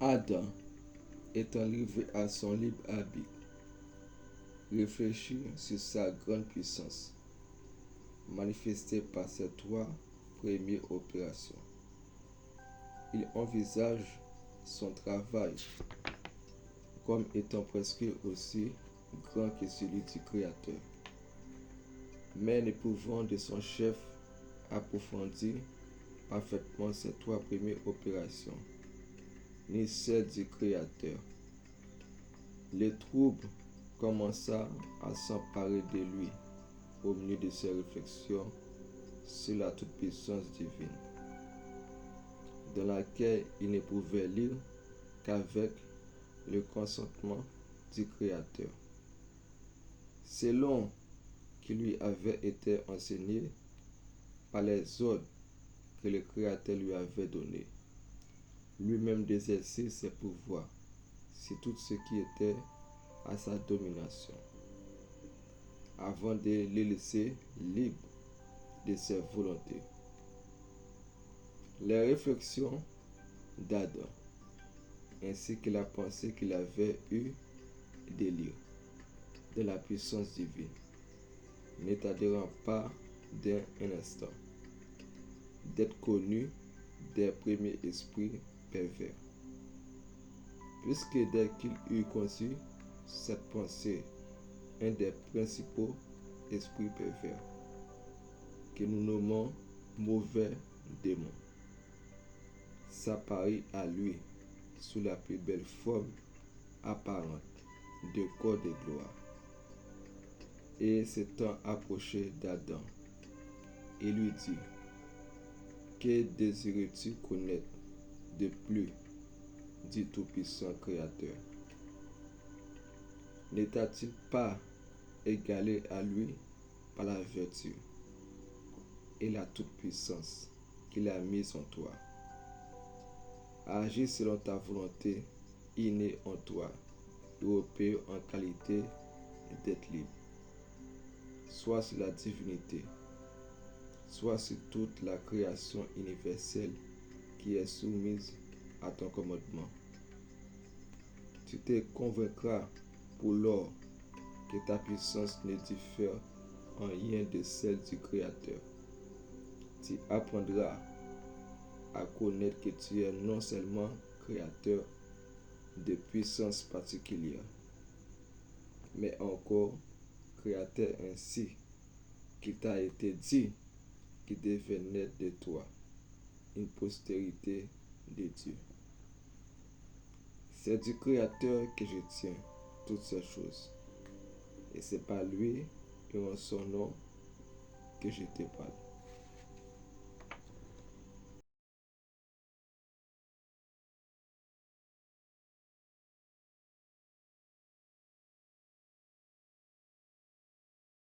Adam, étant livré à son libre arbitre, réfléchit sur sa grande puissance, manifestée par ces trois premières opérations. Il envisage son travail comme étant presque aussi grand que celui du Créateur. Mais l'épouvante de son chef approfondit parfaitement ces trois premières opérations, ni celle du Créateur. Les troubles commença à s'emparer de lui au milieu de ses réflexions sur la toute-puissance divine, dans laquelle il ne pouvait lire qu'avec le consentement du Créateur. Selon qui lui avait été enseigné par les ordres que le Créateur lui avait donnés, lui-même d'exercer ses pouvoirs sur tout ce qui était à sa domination, avant de le laisser libre de ses volontés. Les réflexions d'Adam, ainsi que la pensée qu'il avait eue de lire de la puissance divine, ne tarderont pas d'un instant d'être connu des premiers esprits pervers, puisque dès qu'il eut conçu cette pensée, un des principaux esprits pervers, que nous nommons mauvais démons, s'apparut à lui sous la plus belle forme apparente de corps de gloire. Et s'étant approché d'Adam, il lui dit: que désires-tu connaître de plus du Tout-Puissant Créateur? Ne t'a-t-il pas égalé à lui par la vertu et la toute-puissance qu'il a mise en toi? Agis selon ta volonté innée en toi et opère en qualité d'être libre, soit sur la divinité, soit sur toute la création universelle qui est soumise à ton commandement. Tu te convaincras pour lors que ta puissance ne diffère en rien de celle du Créateur. Tu apprendras à connaître que tu es non seulement créateur de puissance particulière, mais encore créateur ainsi qu'il t'a été dit qu'il devait naître de toi une postérité de Dieu. C'est du Créateur que je tiens toutes ces choses, et c'est par lui et en son nom que je te parle.